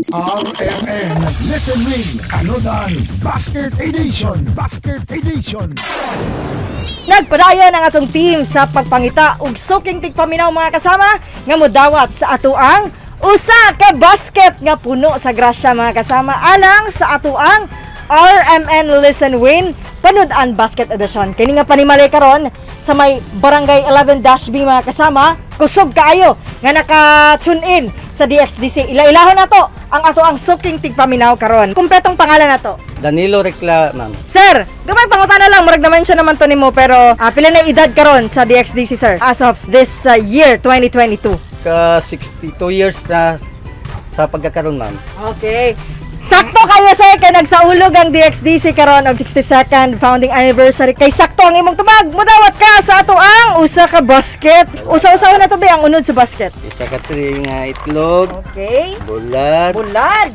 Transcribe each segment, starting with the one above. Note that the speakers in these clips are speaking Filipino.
RMN Listen Win Anodan Basket Edition Nagpadayon ang atong team sa pagpangita ug suking tigpaminaw mga kasama nga modawat sa atuang usa ka basket nga puno sa grasya mga kasama alang sa atuang RMN Listen Win Panudan Basket Edition. Kini nga panimalay karon sa may Barangay 11-B mga kasama, kusog kaayo nga naka-tune in sa DXDC. Ila-ilahon na to ang ato ang suking tigpaminaw karon. Kumpletong pangalan na to. Danilo Recla, ma'am. Sir, gamay pangutana lang, murag naman siya naman to nimo pero pila na edad karon sa DXDC sir as of this year 2022. Ka 62 years na sa pagkakaroon, ma'am. Okay. Sakto kayo sir kay nagsaulog ang DXDC karon og 62nd founding anniversary. Kay sakto ang imong tubag, mudawat ka sa ato ang usa ka basket. Usa-usawa na to ba ang unod sa basket? Isa ka nga itlog, Okay. bulat, Bulad,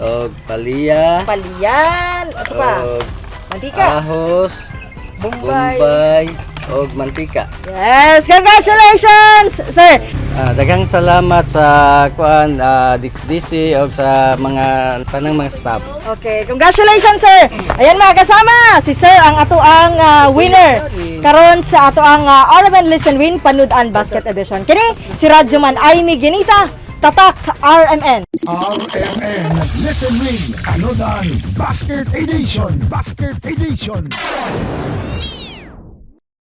og palya, palian, ano pa? og Mantika, ahos, bombay. og mantika. Yes, congratulations, sir. Daghang salamat sa kuan DXDC og sa mga tanang mga staff. Okay, congratulations sir. Ayan mga kasama, si sir ang ato ang winner karon sa ato ang RMN Listen Win Panudan Basket Edition. Kini si Radyoman Aimee Ginita, Tatak RMN. RMN Listen Win Anodan Basket Edition